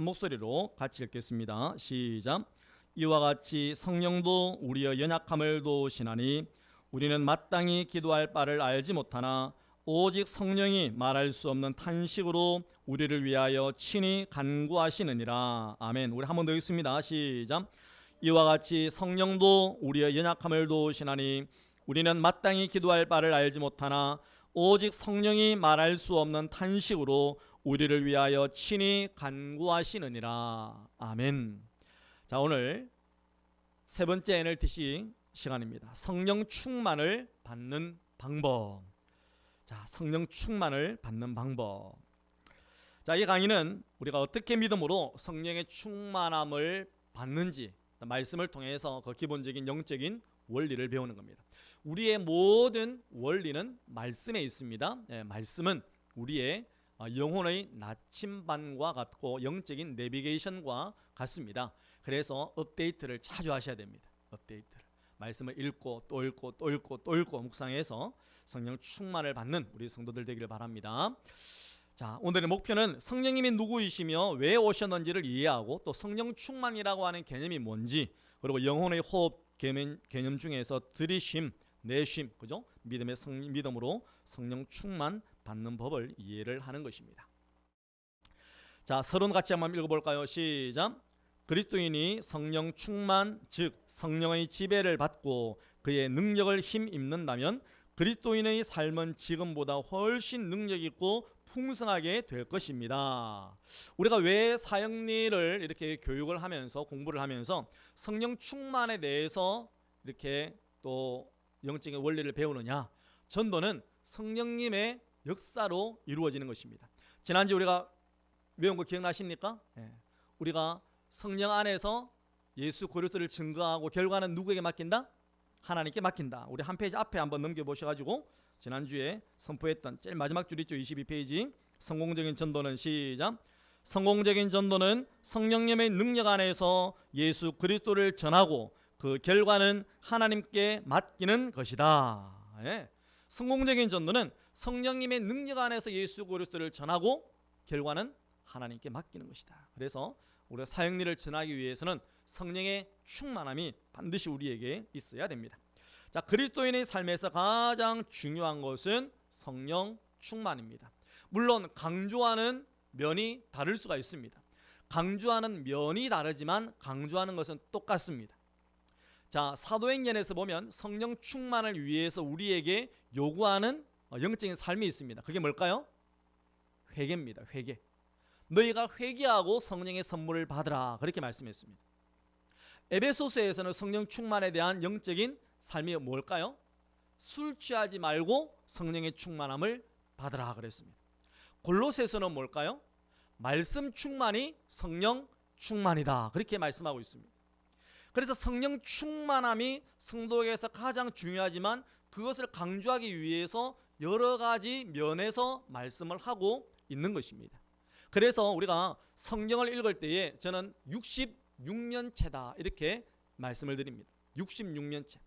한 목소리로 같이 읽겠습니다. 시작. 이와 같이 성령도 우리의 연약함을 도우시나니 우리는 마땅히 기도할 바를 알지 못하나 오직 성령이 말할 수 없는 탄식으로 우리를 위하여 친히 간구하시느니라. 아멘. 우리 한 번 더 읽습니다. 시작. 이와 같이 성령도 우리의 연약함을 도우시나니 우리는 마땅히 기도할 바를 알지 못하나 오직 성령이 말할 수 없는 탄식으로 우리를 위하여 친히 간구하시느니라. 아멘. 자, 오늘 세 번째 NLTC 시간입니다. 성령 충만을 받는 방법. 자, 성령 충만을 받는 방법. 자, 이 강의는 우리가 어떻게 믿음으로 성령의 충만함을 받는지 말씀을 통해서 그 기본적인 영적인 원리를 배우는 겁니다. 우리의 모든 원리는 말씀에 있습니다. 말씀은 우리의 영혼의 나침반과 같고 영적인 내비게이션과 같습니다. 그래서 업데이트를 자주 하셔야 됩니다. 업데이트를. 말씀을 읽고 또 읽고 또 읽고 또 읽고 묵상해서 성령 충만을 받는 우리 성도들 되기를 바랍니다. 자, 오늘의 목표는 성령님이 누구이시며 왜 오셨는지를 이해하고 또 성령 충만이라고 하는 개념이 뭔지, 그리고 영혼의 호흡 개념 중에서 들이쉼, 내쉼, 그죠? 믿음으로 성령 충만 받는 법을 이해를 하는 것입니다. 자, 서론 같이 한번 읽어볼까요? 시작. 그리스도인이 성령 충만, 즉 성령의 지배를 받고 그의 능력을 힘입는다면 그리스도인의 삶은 지금보다 훨씬 능력 있고 풍성하게 될 것입니다. 우리가 왜 사역리를 이렇게 교육을 하면서 공부를 하면서 성령 충만에 대해서 이렇게 또 영적인 원리를 배우느냐? 전도는 성령님의 역사로 이루어지는 것입니다. 지난주 우리가 외운 거 기억나십니까? 우리가 성령 안에서 예수 그리스도를 증거하고 결과는 누구에게 맡긴다? 하나님께 맡긴다. 우리 한 페이지 앞에 한번 넘겨보셔가지고 지난주에 선포했던 제일 마지막 줄 있죠. 22페이지. 성공적인 전도는 시작. 성공적인 전도는 성령님의 능력 안에서 예수 그리스도를 전하고 그 결과는 하나님께 맡기는 것이다. 성공적인 전도는 성령님의 능력 안에서 예수 그리스도를 전하고 결과는 하나님께 맡기는 것이다. 그래서 우리가 사역일을 전하기 위해서는 성령의 충만함이 반드시 우리에게 있어야 됩니다. 자, 그리스도인의 삶에서 가장 중요한 것은 성령 충만입니다. 물론 강조하는 면이 다를 수가 있습니다. 강조하는 면이 다르지만 강조하는 것은 똑같습니다. 자, 사도행전에서 보면 성령 충만을 위해서 우리에게 요구하는 영적인 삶이 있습니다. 그게 뭘까요? 회개입니다. 회개. 너희가 회개하고 성령의 선물을 받으라, 그렇게 말씀했습니다. 에베소서에서는 성령 충만에 대한 영적인 삶이 뭘까요? 술 취하지 말고 성령의 충만함을 받으라 그랬습니다. 골로새서는 뭘까요? 말씀 충만이 성령 충만이다, 그렇게 말씀하고 있습니다. 그래서 성령 충만함이 성도에게서 가장 중요하지만 그것을 강조하기 위해서 여러 가지 면에서 말씀을 하고 있는 것입니다. 그래서 우리가 성경을 읽을 때에 저는 66년체다 이렇게 말씀을 드립니다. 66년체.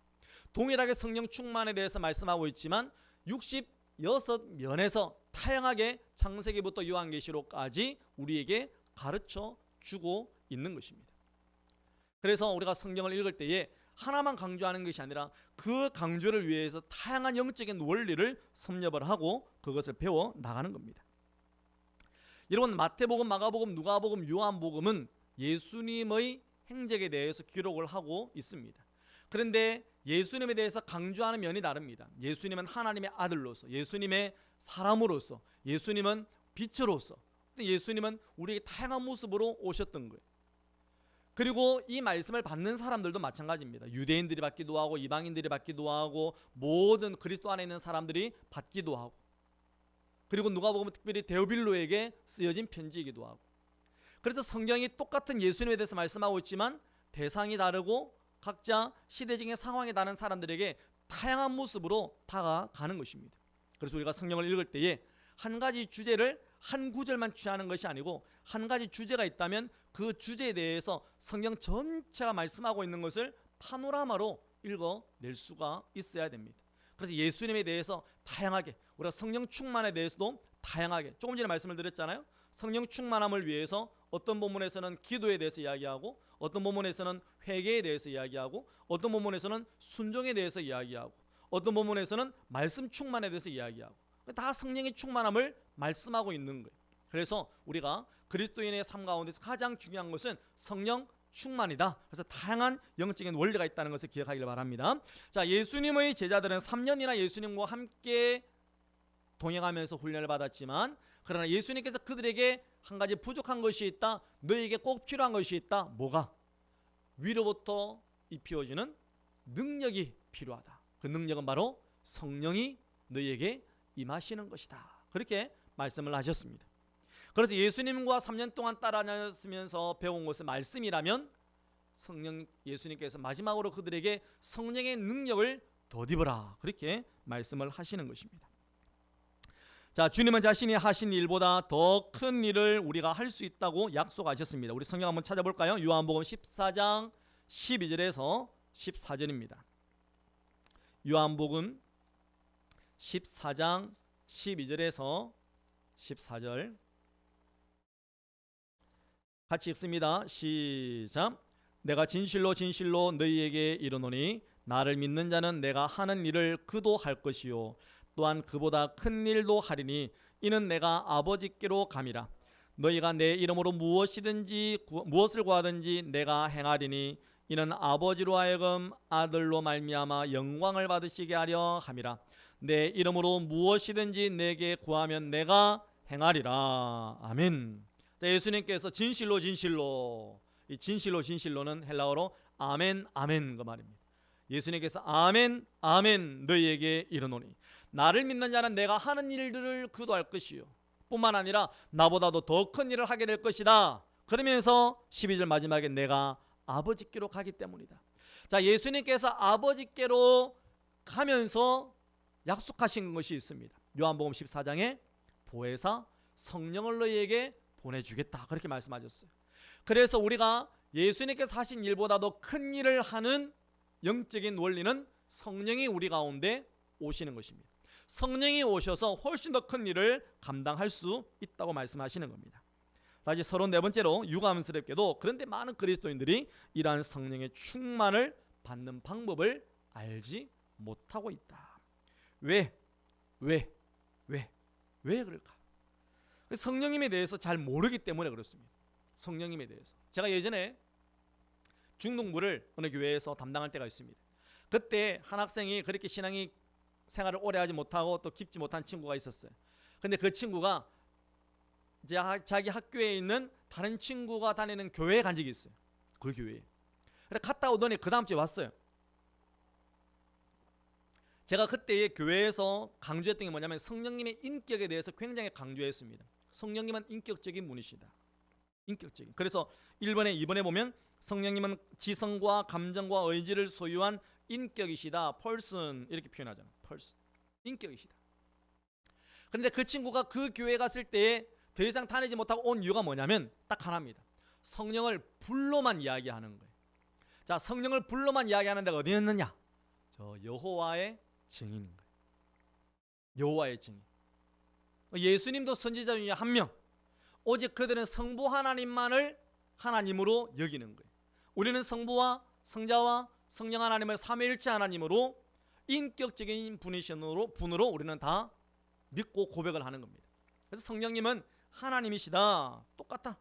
동일하게 성령 충만에 대해서 말씀하고 있지만 66면에서 다양하게 창세기부터 요한계시록까지 우리에게 가르쳐 주고 있는 것입니다. 그래서 우리가 성경을 읽을 때에 하나만 강조하는 것이 아니라 그 강조를 위해서 다양한 영적인 원리를 섭렵을 하고 그것을 배워 나가는 겁니다. 여러분, 마태복음, 마가복음, 누가복음, 요한복음은 예수님의 행적에 대해서 기록을 하고 있습니다. 그런데 예수님에 대해서 강조하는 면이 다릅니다. 예수님은 하나님의 아들로서, 예수님의 사람으로서, 예수님은 빛으로서, 예수님은 우리에게 다양한 모습으로 오셨던 거예요. 그리고 이 말씀을 받는 사람들도 마찬가지입니다. 유대인들이 받기도 하고 이방인들이 받기도 하고 모든 그리스도 안에 있는 사람들이 받기도 하고, 그리고 누가 보면 특별히 데오빌로에게 쓰여진 편지이기도 하고. 그래서 성경이 똑같은 예수님에 대해서 말씀하고 있지만 대상이 다르고 각자 시대적인 상황에 다른 사람들에게 다양한 모습으로 다가가는 것입니다. 그래서 우리가 성경을 읽을 때에 한 가지 주제를 한 구절만 취하는 것이 아니고 한 가지 주제가 있다면 그 주제에 대해서 성경 전체가 말씀하고 있는 것을 파노라마로 읽어낼 수가 있어야 됩니다. 그래서 예수님에 대해서 다양하게, 우리가 성령 충만에 대해서도 다양하게, 조금 전에 말씀을 드렸잖아요. 성령 충만함을 위해서 어떤 본문에서는 기도에 대해서 이야기하고, 어떤 본문에서는 회개에 대해서 이야기하고, 어떤 본문에서는 순종에 대해서 이야기하고, 어떤 본문에서는 말씀 충만에 대해서 이야기하고, 다 성령의 충만함을 말씀하고 있는 거예요. 그래서 우리가 그리스도인의 삶 가운데서 가장 중요한 것은 성령 충만이다. 그래서 다양한 영적인 원리가 있다는 것을 기억하기를 바랍니다. 자, 예수님의 제자들은 3년이나 예수님과 함께 동행하면서 훈련을 받았지만, 그러나 예수님께서 그들에게 한 가지 부족한 것이 있다. 너에게 꼭 필요한 것이 있다. 뭐가? 위로부터 입히어지는 능력이 필요하다. 그 능력은 바로 성령이 너에게 임하시는 것이다. 그렇게 말씀을 하셨습니다. 그래서 예수님과 3년 동안 따라다니면서 배운 것은 말씀이라면, 예수님께서 마지막으로 그들에게 성령의 능력을 덧입으라, 그렇게 말씀을 하시는 것입니다. 자, 주님은 자신이 하신 일보다 더 큰 일을 우리가 할 수 있다고 약속하셨습니다. 우리 성경 한번 찾아볼까요? 요한복음 14장 12절에서 14절입니다. 요한복음 14장 12절에서 14절 같이 읽습니다. 시작. 내가 진실로 진실로 너희에게 이르노니 나를 믿는 자는 내가 하는 일을 그도 할 것이요 또한 그보다 큰 일도 하리니 이는 내가 아버지께로 감이라. 너희가 내 이름으로 무엇을 구하든지 내가 행하리니 이는 아버지로 하여금 아들로 말미암아 영광을 받으시게 하려 함이라. 내 이름으로 무엇이든지 내게 구하면 내가 행하리라. 아멘. 자, 예수님께서 진실로 진실로, 이 진실로 진실로는 헬라어로 아멘 아멘 그 말입니다. 예수님께서 아멘 아멘 너희에게 이르노니 나를 믿는 자는 내가 하는 일들을 그도 할 것이요 뿐만 아니라 나보다도 더 큰 일을 하게 될 것이다. 그러면서 12절 마지막에 내가 아버지께로 가기 때문이다. 자, 예수님께서 아버지께로 가면서 약속하신 것이 있습니다. 요한복음 14장에 보혜사 성령을 너희에게 보내주겠다, 그렇게 말씀하셨어요. 그래서 우리가 예수님께서 하신 일보다도 큰 일을 하는 영적인 원리는 성령이 우리 가운데 오시는 것입니다. 성령이 오셔서 훨씬 더 큰 일을 감당할 수 있다고 말씀하시는 겁니다. 다시 34번째로 유감스럽게도 그런데 많은 그리스도인들이 이러한 성령의 충만을 받는 방법을 알지 못하고 있다. 왜 그럴까? 성령님에 대해서 잘 모르기 때문에 그렇습니다. 성령님에 대해서 제가 예전에 중등부를 어느 교회에서 담당할 때가 있습니다. 그때 한 학생이 그렇게 신앙이 생활을 오래 하지 못하고 또 깊지 못한 친구가 있었어요. 근데 그 친구가 이제 자기 학교에 있는 다른 친구가 다니는 교회에 간 적이 있어요. 그 교회에. 그래 갔다 오더니 그 다음 주에 왔어요. 제가 그때 교회에서 강조했던 게 뭐냐면 성령님의 인격에 대해서 굉장히 강조했습니다. 성령님은 인격적인 분이시다. 인격적인. 그래서 1번에 2번에 보면 성령님은 지성과 감정과 의지를 소유한 인격이시다. person 이렇게 표현하잖아요. person. 인격이시다. 그런데 그 친구가 그 교회 갔을 때에 더 이상 다니지 못하고 온 이유가 뭐냐면 딱 하나입니다. 성령을 불로만 이야기하는 거예요. 자, 성령을 불로만 이야기하는 데가 어디였느냐? 저 여호와의 증인인 거예요. 여호와의 증인. 예수님도 선지자 중에 한 명. 오직 그들은 성부 하나님만을 하나님으로 여기는 거예요. 우리는 성부와 성자와 성령 하나님을 삼위일체 하나님으로 인격적인 분으로 우리는 다 믿고 고백을 하는 겁니다. 그래서 성령님은 하나님이시다. 똑같다.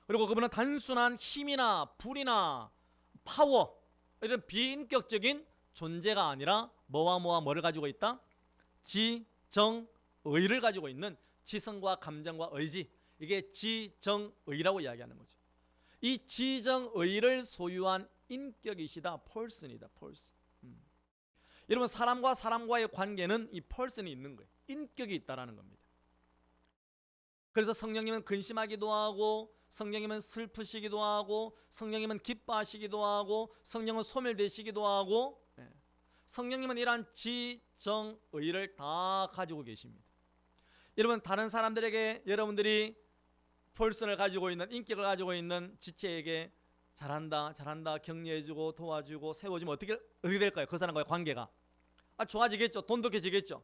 그리고 그분은 단순한 힘이나 불이나 파워 이런 비인격적인 존재가 아니라 뭐를 가지고 있다? 지정의를 가지고 있는 지성과 감정과 의지, 이게 지정의라고 이야기하는 거죠. 이 지정의를 소유한 인격이시다. person이다. person. 여러분 사람과 사람과의 관계는 이 person이 있는 거예요. 인격이 있다라는 겁니다. 그래서 성령님은 근심하기도 하고 성령님은 슬프시기도 하고 성령님은 기뻐하시기도 하고 성령은 소멸되시기도 하고 성령님은 이러한 지정의를 다 가지고 계십니다. 여러분 다른 사람들에게 여러분들이 person을 가지고 있는 인격을 가지고 있는 지체에게 잘한다 격려해주고 도와주고 세워주면 어떻게 될까요? 그 사람과의 관계가 좋아지겠죠. 돈독해지겠죠.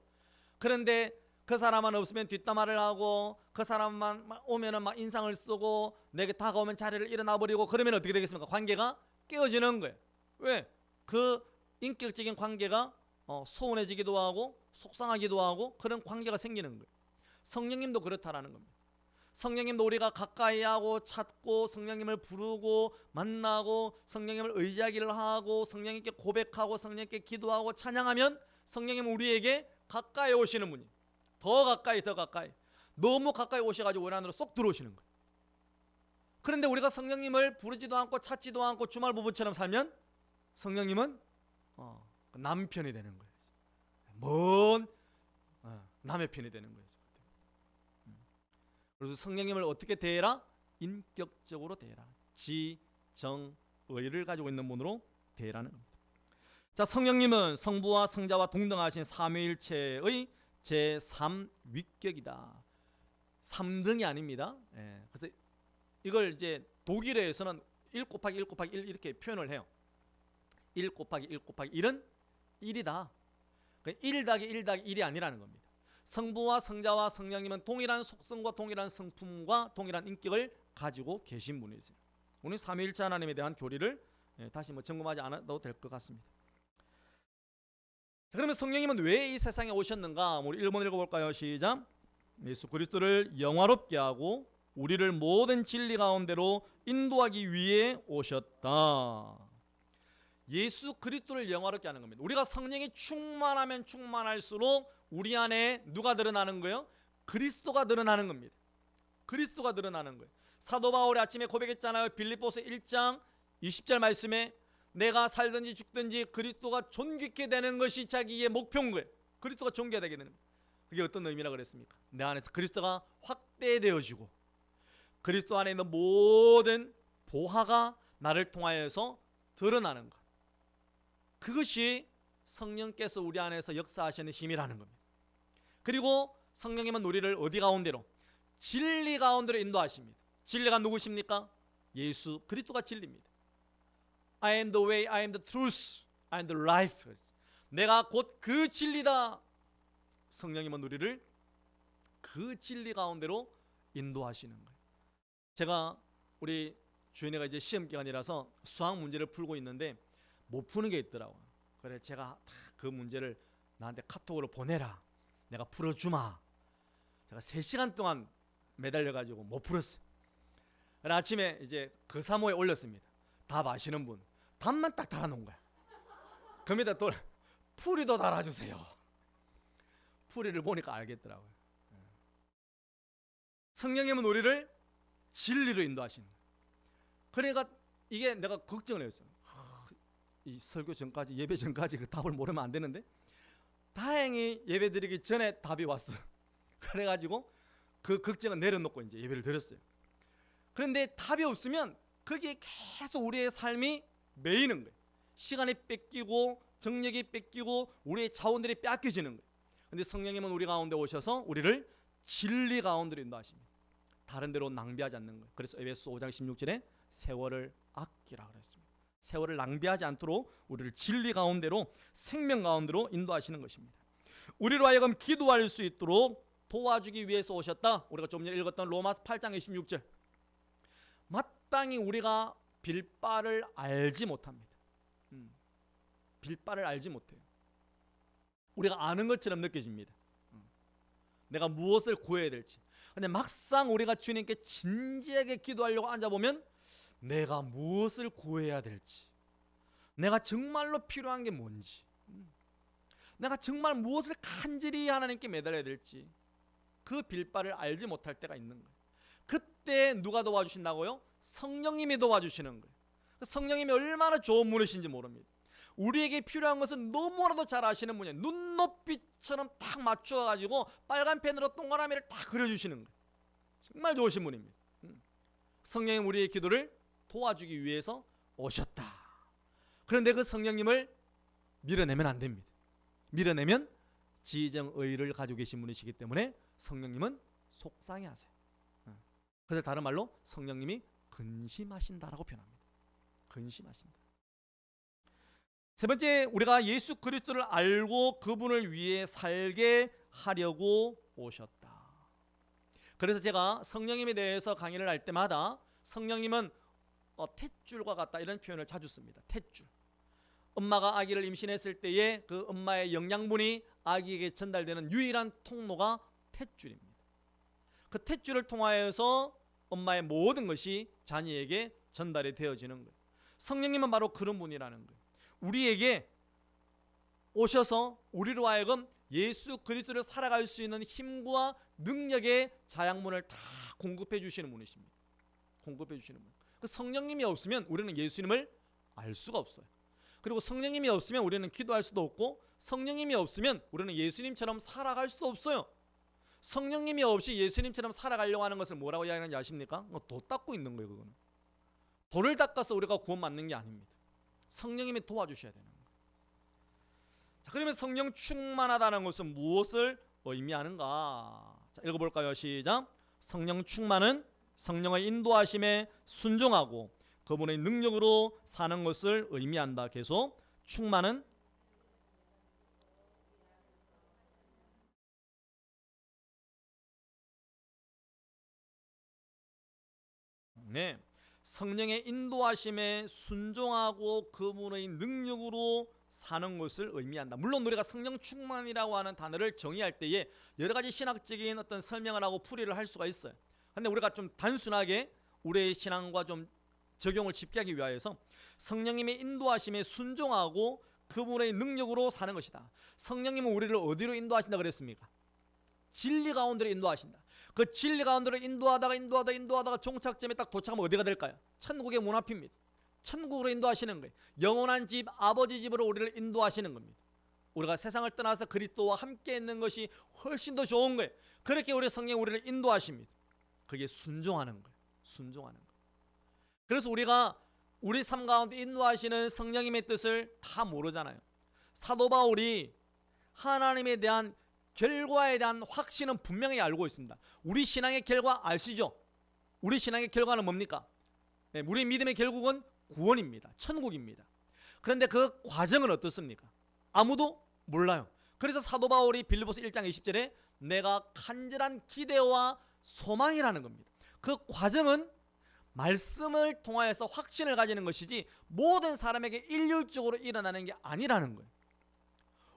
그런데 그 사람만 없으면 뒷담화를 하고 그 사람만 오면은 막 인상을 쓰고 내게 다가오면 자리를 일어나 버리고 그러면 어떻게 되겠습니까? 관계가 깨어지는 거예요. 왜? 그 인격적인 관계가 소원해지기도 하고 속상하기도 하고 그런 관계가 생기는 거예요. 성령님도 그렇다라는 겁니다. 성령님도 우리가 가까이 하고 찾고 성령님을 부르고 만나고 성령님을 의지하기를 하고 성령님께 고백하고 성령님께 기도하고 찬양하면 성령님은 우리에게 가까이 오시는 분이 더 가까이 너무 가까이 오셔가지고 우리 안으로 쏙 들어오시는 거예요. 그런데 우리가 성령님을 부르지도 않고 찾지도 않고 주말 부부처럼 살면 성령님은 남편이 되는 거예요. 먼 남의 편이 되는 거예요. 그래서 성령님을 어떻게 대해라? 인격적으로 대해라. 지정의를 가지고 있는 분으로 대해라는 겁니다. 자, 성령님은 성부와 성자와 동등하신 삼위일체의 제3위격이다. 3등이 아닙니다. 그래서 이걸 이제 독일어에서는 1 곱하기 1 곱하기 1 이렇게 표현을 해요. 1 곱하기 1 곱하기 1은 1이다. 1 더하기 1 더하기 1이 아니라는 겁니다. 성부와 성자와 성령님은 동일한 속성과 동일한 성품과 동일한 인격을 가지고 계신 분이세요. 오늘 삼위일체 하나님에 대한 교리를 다시 점검하지 않아도 될 것 같습니다. 자, 그러면 성령님은 왜 이 세상에 오셨는가? 우리 1번 읽어볼까요? 시작. 예수 그리스도를 영화롭게 하고 우리를 모든 진리 가운데로 인도하기 위해 오셨다. 예수 그리스도를 영화롭게 하는 겁니다. 우리가 성령이 충만하면 충만할수록 우리 안에 누가 드러나는 거예요? 그리스도가 드러나는 겁니다. 그리스도가 드러나는 거예요. 사도 바울이 아침에 고백했잖아요. 빌립보서 1장 20절 말씀에 내가 살든지 죽든지 그리스도가 존귀케 되는 것이 자기의 목표인 거예요. 그리스도가 존귀되게 되는 거예요. 그게 어떤 의미라 그랬습니까? 내 안에서 그리스도가 확대되어지고 그리스도 안에 있는 모든 보화가 나를 통하여서 드러나는 것. 그것이 성령께서 우리 안에서 역사하시는 힘이라는 겁니다. 그리고 성령님은 우리를 어디 가운데로? 진리 가운데로 인도하십니다. 진리가 누구십니까? 예수 그리스도가 진리입니다. I am the way, I am the truth, I am the life. 내가 곧 그 진리다. 성령님은 우리를 그 진리 가운데로 인도하시는 거예요. 제가 우리 주연이가 이제 시험 기간이라서 수학 문제를 풀고 있는데 못 푸는 게 있더라고요. 그래 제가 그 문제를 나한테 카톡으로 보내라. 내가 풀어주마. 제가 3시간 동안 매달려가지고 못 풀었어요. 그래 아침에 이제 그 사모에 올렸습니다. 답 아시는 분. 답만 딱 달아놓은 거야. 거기다 또 풀이도 달아주세요. 풀이를 보니까 알겠더라고요. 성령님은 우리를 진리로 인도하시는 거예요. 그러니까 이게 내가 걱정을 했어요. 이 설교 전까지 예배 전까지 그 답을 모르면 안 되는데 다행히 예배 드리기 전에 답이 왔어. 그래가지고 그 걱정은 내려놓고 이제 예배를 드렸어요. 그런데 답이 없으면 거기에 계속 우리의 삶이 매이는 거예요. 시간이 뺏기고 정력이 뺏기고 우리의 자원들이 뺏겨지는 거예요. 그런데 성령님은 우리 가운데 오셔서 우리를 진리 가운데로 인도하십니다. 다른 데로 낭비하지 않는 거예요. 그래서 에베소 5장 16절에 세월을 아끼라 그랬습니다. 세월을 낭비하지 않도록 우리를 진리 가운데로 생명 가운데로 인도하시는 것입니다. 우리로 하여금 기도할 수 있도록 도와주기 위해서 오셨다. 우리가 좀 전에 읽었던 로마서 8장 26절. 마땅히 우리가 빌바를 알지 못합니다. 빌바를 알지 못해요. 우리가 아는 것처럼 느껴집니다. 내가 무엇을 구해야 될지. 근데 막상 우리가 주님께 진지하게 기도하려고 앉아보면 내가 무엇을 구해야 될지, 내가 정말로 필요한 게 뭔지, 내가 정말 무엇을 간절히 하나님께 매달려야 될지 그 빌바를 알지 못할 때가 있는 거예요. 그때 누가 도와주신다고요? 성령님이 도와주시는 거예요. 성령님이 얼마나 좋은 분이신지 모릅니다. 우리에게 필요한 것은 너무나도 잘 아시는 분이에요. 눈높이처럼 딱 맞추어가지고 빨간 펜으로 동그라미를 딱 그려주시는 거예요. 정말 좋으신 분입니다. 성령님 우리의 기도를 도와주기 위해서 오셨다. 그런데 그 성령님을 밀어내면 안 됩니다. 밀어내면 지정의를 가지고 계신 분이시기 때문에 성령님은 속상해하세요. 그래서 다른 말로 성령님이 근심하신다라고 표현합니다. 근심하신다. 세 번째, 우리가 예수 그리스도를 알고 그분을 위해 살게 하려고 오셨다. 그래서 제가 성령님에 대해서 강의를 할 때마다 성령님은 탯줄과 같다 이런 표현을 자주 씁니다. 탯줄. 엄마가 아기를 임신했을 때에 그 엄마의 영양분이 아기에게 전달되는 유일한 통로가 탯줄입니다. 그 탯줄을 통하여서 엄마의 모든 것이 자녀에게 전달이 되어지는 거예요. 성령님은 바로 그런 분이라는 거예요. 우리에게 오셔서 우리로 하여금 예수 그리스도를 살아갈 수 있는 힘과 능력의 자양분을 다 공급해 주시는 분이십니다. 공급해 주시는 분. 그 성령님이 없으면 우리는 예수님을 알 수가 없어요. 그리고 성령님이 없으면 우리는 기도할 수도 없고, 성령님이 없으면 우리는 예수님처럼 살아갈 수도 없어요. 성령님이 없이 예수님처럼 살아가려고 하는 것을 뭐라고 이야기하는지 아십니까? 도 닦고 있는 거예요. 그거는 돌을 닦아서 우리가 구원받는 게 아닙니다. 성령님이 도와주셔야 되는 거예요. 자, 그러면 성령 충만하다는 것은 무엇을 의미하는가? 자, 읽어볼까요? 시작. 성령 충만은 성령의 인도하심에 순종하고 그분의 능력으로 사는 것을 의미한다. 계속. 충만은 네, 성령의 인도하심에 순종하고 그분의 능력으로 사는 것을 의미한다. 물론 우리가 성령 충만이라고 하는 단어를 정의할 때에 여러 가지 신학적인 어떤 설명을 하고 풀이를 할 수가 있어요. 근데 우리가 좀 단순하게 우리의 신앙과 좀 적용을 쉽게 하기 위하여서 성령님의 인도하심에 순종하고 그분의 능력으로 사는 것이다. 성령님은 우리를 어디로 인도하신다 그랬습니까? 진리 가운데로 인도하신다. 그 진리 가운데로 인도하다가 종착점에 딱 도착하면 어디가 될까요? 천국의 문 앞입니다. 천국으로 인도하시는 거예요. 영원한 집, 아버지 집으로 우리를 인도하시는 겁니다. 우리가 세상을 떠나서 그리스도와 함께 있는 것이 훨씬 더 좋은 거예요. 그렇게 우리 성령 우리를 인도하십니다. 그게 순종하는 거예요. 순종하는 거예요. 그래서 우리가 우리 삶 가운데 인도하시는 성령님의 뜻을 다 모르잖아요. 사도 바울이 하나님에 대한 결과에 대한 확신은 분명히 알고 있습니다. 우리 신앙의 결과 아시죠? 우리 신앙의 결과는 뭡니까? 네, 우리 믿음의 결국은 구원입니다. 천국입니다. 그런데 그 과정은 어떻습니까? 아무도 몰라요. 그래서 사도 바울이 빌립보서 1장 20절에 내가 간절한 기대와 소망이라는 겁니다. 그 과정은 말씀을 통하여서 확신을 가지는 것이지 모든 사람에게 일률적으로 일어나는 게 아니라는 거예요.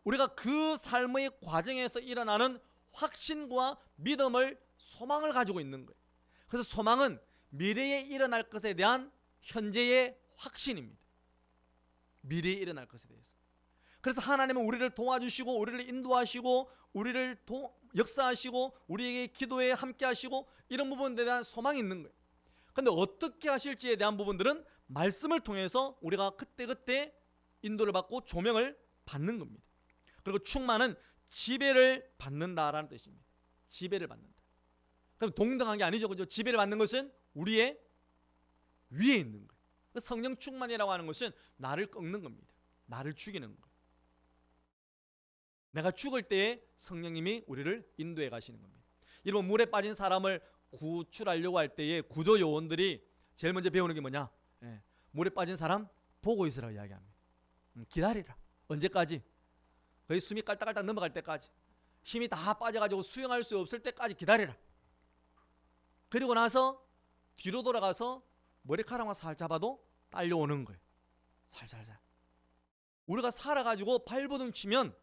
우리가 그 삶의 과정에서 일어나는 확신과 믿음을, 소망을 가지고 있는 거예요. 그래서 소망은 미래에 일어날 것에 대한 현재의 확신입니다. 미래에 일어날 것에 대해서. 그래서 하나님은 우리를 도와주시고 우리를 인도하시고 우리를 역사하시고 우리에게 기도에 함께 하시고 이런 부분에 대한 소망이 있는 거예요. 그런데 어떻게 하실지에 대한 부분들은 말씀을 통해서 우리가 그때그때 인도를 받고 조명을 받는 겁니다. 그리고 충만은 지배를 받는다라는 뜻입니다. 지배를 받는다. 그럼 동등한 게 아니죠. 그죠? 지배를 받는 것은 우리의 위에 있는 거예요. 성령 충만이라고 하는 것은 나를 꺾는 겁니다. 나를 죽이는 거예요. 내가 죽을 때에 성령님이 우리를 인도해 가시는 겁니다. 여러분, 물에 빠진 사람을 구출하려고 할 때에 구조 요원들이 제일 먼저 배우는 게 뭐냐? 물에 빠진 사람 보고 있으라고 이야기합니다. 기다리라. 언제까지? 거의 숨이 깔딱깔딱 넘어갈 때까지, 힘이 다 빠져가지고 수영할 수 없을 때까지 기다리라. 그리고 나서 뒤로 돌아가서 머리카락만 살 잡아도 딸려오는 거예요. 살살살. 우리가 살아가지고 발버둥 치면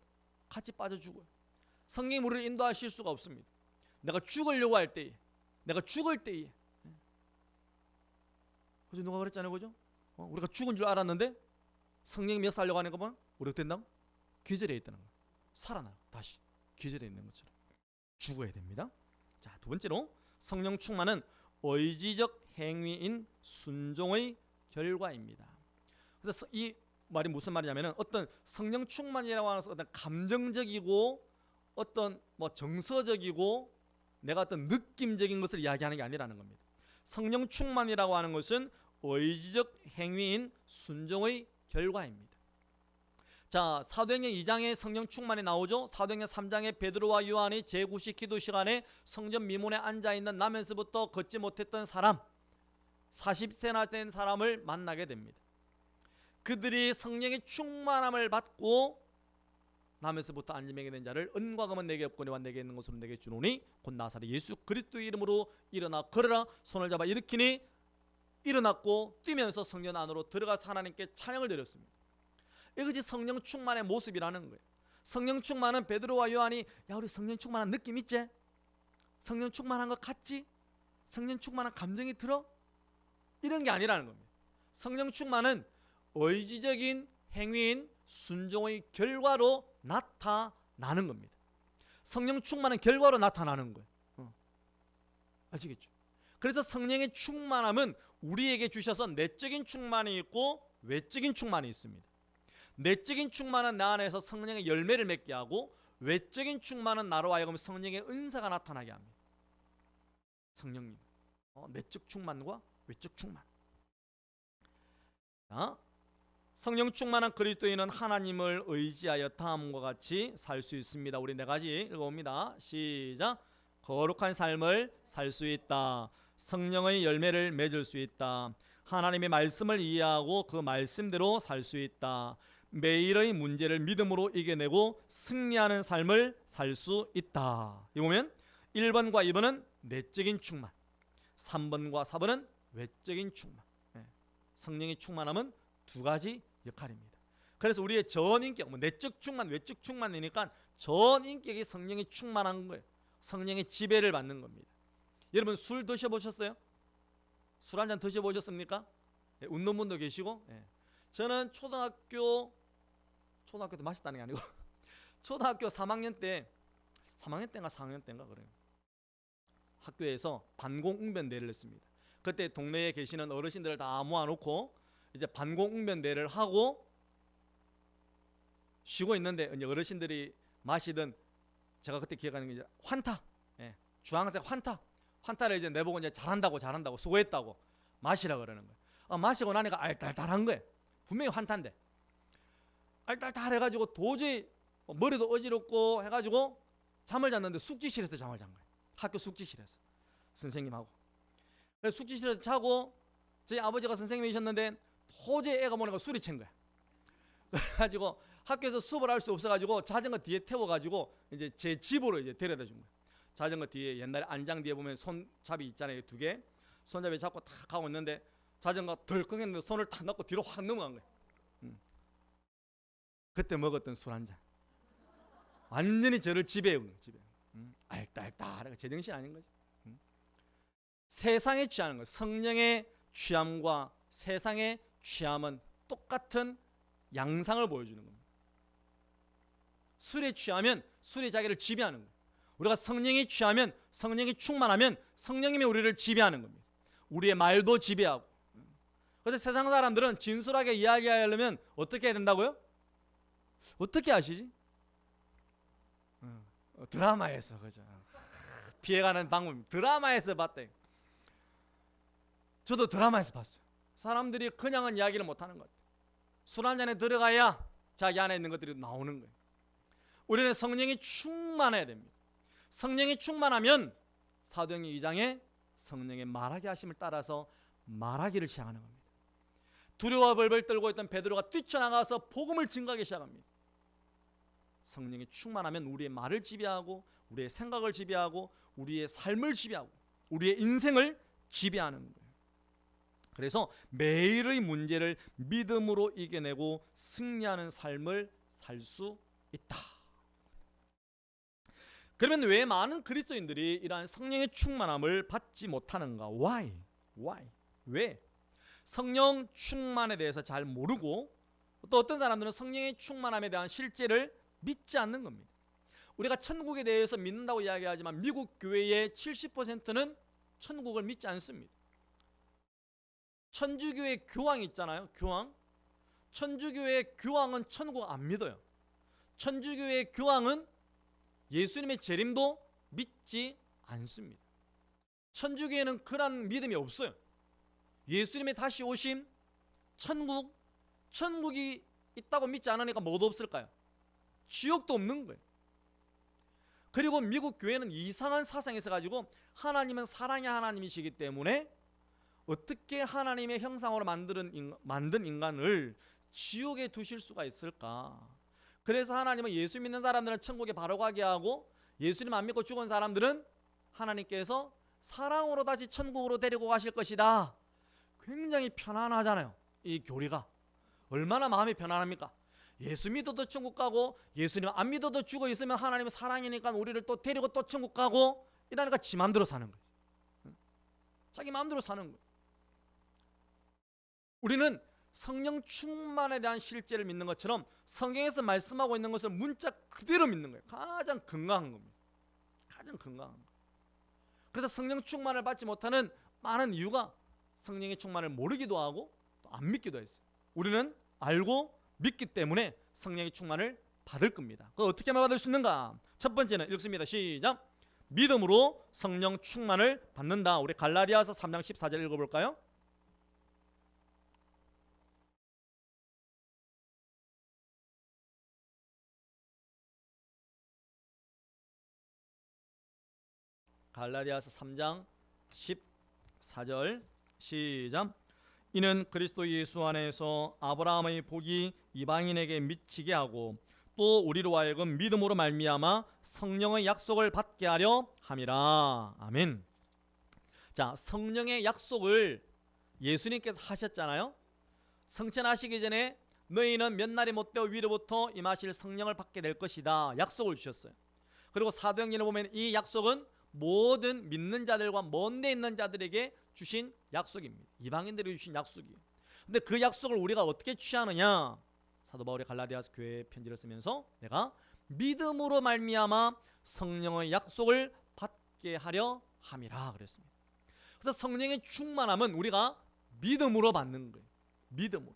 같이 빠져 죽어요. 성령이 우리를 인도하실 수가 없습니다. 내가 죽으려고 할 때에, 내가 죽을 때에. 그래서 누가 그랬잖아요, 그죠? 우리가 죽은 줄 알았는데 성령이 역사하려고 하는 거 보면 우리 어떻게 된다고? 기절해 있다는 거예요. 살아나 다시 기절해 있는 것처럼 죽어야 됩니다. 자, 두 번째로 성령 충만은 의지적 행위인 순종의 결과입니다. 그래서 이 말이 무슨 말이냐면은 어떤 성령 충만이라고 하는 어떤 감정적이고 어떤 정서적이고 내가 어떤 느낌적인 것을 이야기하는 게 아니라는 겁니다. 성령 충만이라고 하는 것은 의지적 행위인 순종의 결과입니다. 자, 사도행전 2장에 성령 충만이 나오죠. 사도행전 3장에 베드로와 요한이 제9식 기도 시간에 성전 미문에 앉아있는 나면서부터 걷지 못했던 사람, 40세나 된 사람을 만나게 됩니다. 그들이 성령의 충만함을 받고 남에서부터 안지명이 된 자를 은과 금은 내게 없거니와 내게 있는 것으로 내게 주노니 곧 나사렛 예수 그리스도의 이름으로 일어나 걸으라. 손을 잡아 일으키니 일어났고 뛰면서 성전 안으로 들어가서 하나님께 찬양을 드렸습니다. 이것이 성령 충만의 모습이라는 거예요. 성령 충만은 베드로와 요한이 야 우리 성령 충만한 느낌 있지? 성령 충만한 것 같지? 성령 충만한 감정이 들어? 이런 게 아니라는 겁니다. 성령 충만은 의지적인 행위인 순종의 결과로 나타나는 겁니다. 성령 충만은 결과로 나타나는 거예요. 아시겠죠? 그래서 성령의 충만함은 우리에게 주셔서 내적인 충만이 있고 외적인 충만이 있습니다. 내적인 충만은 나 안에서 성령의 열매를 맺게 하고 외적인 충만은 나로 하여금 성령의 은사가 나타나게 합니다. 성령님 내적 충만과 외적 충만. 자, 성령 충만한 그리스도인은 하나님을 의지하여 다음과 같이 살 수 있습니다. 우리 네 가지 읽어봅니다. 시작. 거룩한 삶을 살 수 있다. 성령의 열매를 맺을 수 있다. 하나님의 말씀을 이해하고 그 말씀대로 살 수 있다. 매일의 문제를 믿음으로 이겨내고 승리하는 삶을 살 수 있다. 이 보면 1번과 2번은 내적인 충만, 3번과 4번은 외적인 충만. 성령의 충만함은 두 가지 역할입니다. 그래서 우리의 전인격, 내적 충만, 외적 충만이니까 전인격이 성령이 충만한 거예요. 성령의 지배를 받는 겁니다. 여러분 술 드셔보셨어요? 술 한잔 드셔보셨습니까? 웃는 분도 계시고. 저는 초등학교 때 마셨다는 게 아니고 초등학교 3학년 때인가 4학년 때인가 그래요. 학교에서 반공웅변대회를 했습니다. 그때 동네에 계시는 어르신들을 다 모아놓고 이제 반공웅변대회를 하고 쉬고 있는데 이제 어르신들이 마시던 제가 그때 기억하는 게 이제 환타, 주황색 환타를 이제 내보고 이제 잘한다고 수고했다고 마시라 그러는 거예요. 마시고 나니까 알딸딸한 거예요. 분명히 환타인데 알딸딸 해가지고 도저히 머리도 어지럽고 해가지고 잠을 잤는데 숙지실에서 잠을 잔 거예요. 학교 숙지실에서 선생님하고. 그래서 숙지실에서 자고 저희 아버지가 선생님이셨는데 도저히 애가 모르니까 술이 챈 거야. 그래가지고 학교에서 수업을 할 수 없어가지고 자전거 뒤에 태워가지고 이제 제 집으로 이제 데려다 준 거야. 자전거 뒤에 옛날에 안장 뒤에 보면 손잡이 있잖아요. 2개 손잡이 잡고 탁 가고 있는데 자전거 덜컹 했는데 손을 탁 넣고 뒤로 확 넘어간 거야. 그때 먹었던 술 한 잔 완전히 저를 지배해온 거예요. 알딸딸 제정신 아닌 거죠. 세상에 취하는 거, 성령의 취함과 세상의 취함은 똑같은 양상을 보여주는 겁니다. 술에 취하면 술이 자기를 지배하는 거예요. 우리가 성령에 취하면, 성령이 충만하면 성령님이 우리를 지배하는 겁니다. 우리의 말도 지배하고. 그래서 세상 사람들은 진솔하게 이야기하려면 어떻게 해야 된다고요? 어떻게 아시지? 드라마에서, 그죠? 피해가는 방법, 드라마에서 봤대. 저도 드라마에서 봤어요. 사람들이 그냥은 이야기를 못하는 것 같아요. 술 한잔에 들어가야 자기 안에 있는 것들이 나오는 거예요. 우리는 성령이 충만해야 됩니다. 성령이 충만하면 사도행전 2장에 성령의 말하게 하심을 따라서 말하기를 시작하는 겁니다. 두려워 벌벌 떨고 있던 베드로가 뛰쳐나가서 복음을 증거하기 시작합니다. 성령이 충만하면 우리의 말을 지배하고 우리의 생각을 지배하고 우리의 삶을 지배하고 우리의 인생을 지배하는 거예요. 그래서 매일의 문제를 믿음으로 이겨내고 승리하는 삶을 살 수 있다. 그러면 왜 많은 그리스도인들이 이러한 성령의 충만함을 받지 못하는가? Why? 왜? 성령 충만에 대해서 잘 모르고 또 어떤 사람들은 성령의 충만함에 대한 실제를 믿지 않는 겁니다. 우리가 천국에 대해서 믿는다고 이야기하지만 미국 교회의 70%는 천국을 믿지 않습니다. 천주교회 교황 있잖아요. 교황. 천주교회 교황은 천국 안 믿어요. 천주교회 교황은 예수님의 재림도 믿지 않습니다. 천주교회는 그런 믿음이 없어요. 예수님의 다시 오심, 천국이 있다고 믿지 않으니까 뭐도 없을까요? 지옥도 없는 거예요. 그리고 미국 교회는 이상한 사상이 있어가지고 하나님은 사랑의 하나님이시기 때문에 어떻게 하나님의 형상으로 만든 인간을 지옥에 두실 수가 있을까? 그래서 하나님은 예수 믿는 사람들은 천국에 바로 가게 하고 예수님 안 믿고 죽은 사람들은 하나님께서 사랑으로 다시 천국으로 데리고 가실 것이다. 굉장히 편안하잖아요. 이 교리가 얼마나 마음이 편안합니까? 예수 믿어도 천국 가고 예수님 안 믿어도 죽어 있으면 하나님은 사랑이니까 우리를 또 데리고 또 천국 가고 이러니까 지 마음대로 사는 거예요. 자기 마음대로 사는 거예요. 우리는 성령 충만에 대한 실제를 믿는 것처럼 성경에서 말씀하고 있는 것을 문자 그대로 믿는 거예요. 가장 건강한 겁니다. 가장 건강한 거. 그래서 성령 충만을 받지 못하는 많은 이유가 성령의 충만을 모르기도 하고 또 안 믿기도 했어요. 우리는 알고 믿기 때문에 성령의 충만을 받을 겁니다. 그거 어떻게 받을 수 있는가? 첫 번째는 읽습니다. 시작. 믿음으로 성령 충만을 받는다. 우리 갈라디아서 3장 14절 읽어볼까요? 갈라디아서 3장 14절 시작. 이는 그리스도 예수 안에서 아브라함의 복이 이방인에게 미치게 하고 또 우리로 하여금 믿음으로 말미암아 성령의 약속을 받게 하려 함이라. 아멘. 자, 성령의 약속을 예수님께서 하셨잖아요. 성천하시기 전에 너희는 몇 날이 못되어 위로부터 임하실 성령을 받게 될 것이다. 약속을 주셨어요. 그리고 사도행전에 보면 이 약속은 모든 믿는 자들과 먼데 있는 자들에게 주신 약속입니다. 이방인들에게 주신 약속이에요. 근데 그 약속을 우리가 어떻게 취하느냐? 사도 바울이 갈라디아서 교회에 편지를 쓰면서 내가 믿음으로 말미암아 성령의 약속을 받게 하려 함이라 그랬습니다. 그래서 성령의 충만함은 우리가 믿음으로 받는 거예요. 믿음으로.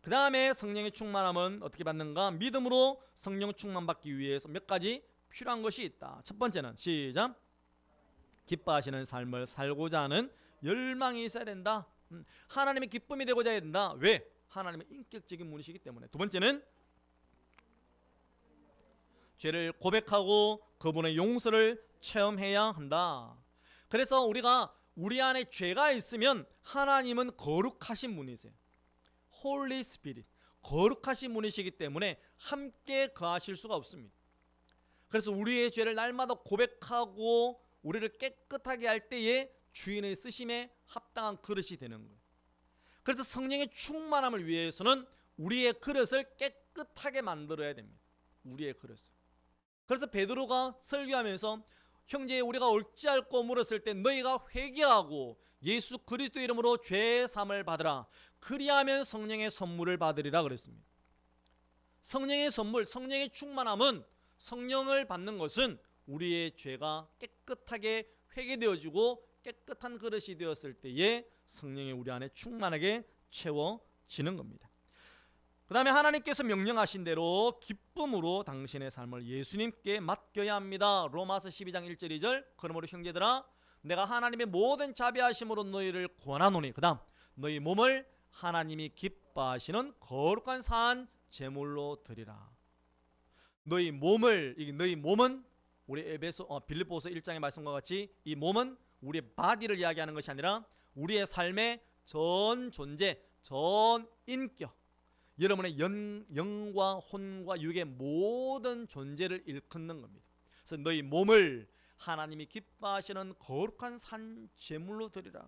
그 다음에 성령의 충만함은 어떻게 받는가? 믿음으로 성령 충만 받기 위해서 몇 가지 필요한 것이 있다. 첫 번째는 시작. 기뻐하시는 삶을 살고자 하는 열망이 있어야 된다. 하나님의 기쁨이 되고자 해야 된다. 왜? 하나님의 인격적인 분이시기 때문에. 두 번째는 죄를 고백하고 그분의 용서를 체험해야 한다. 그래서 우리가 우리 안에 죄가 있으면 하나님은 거룩하신 분이세요. Holy Spirit, 거룩하신 분이시기 때문에 함께 거하실 수가 없습니다. 그래서 우리의 죄를 날마다 고백하고 우리를 깨끗하게 할 때에 주인의 쓰심에 합당한 그릇이 되는 거예요. 그래서 성령의 충만함을 위해서는 우리의 그릇을 깨끗하게 만들어야 됩니다. 우리의 그릇을. 그래서 베드로가 설교하면서 형제 우리가 어찌할꼬 물었을 때 너희가 회개하고 예수 그리스도 이름으로 죄 사함을 받으라. 그리하면 성령의 선물을 받으리라 그랬습니다. 성령의 선물, 성령의 충만함은 성령을 받는 것은 우리의 죄가 깨끗하게 회개되어지고 깨끗한 그릇이 되었을 때에 성령이 우리 안에 충만하게 채워지는 겁니다. 그 다음에 하나님께서 명령하신 대로 기쁨으로 당신의 삶을 예수님께 맡겨야 합니다. 로마서 12장 1절 2절 그러므로 형제들아 내가 하나님의 모든 자비하심으로 너희를 권하노니 그 다음 너희 몸을 하나님이 기뻐하시는 거룩한 산 제물로 드리라. 너희 몸은 우리 빌립보서 1장의 말씀과 같이 이 몸은 우리의 바디를 이야기하는 것이 아니라 우리의 삶의 전 존재, 전 인격, 여러분의 영과 혼과 육의 모든 존재를 일컫는 겁니다. 그래서 너희 몸을 하나님이 기뻐하시는 거룩한 산 제물로 드리라.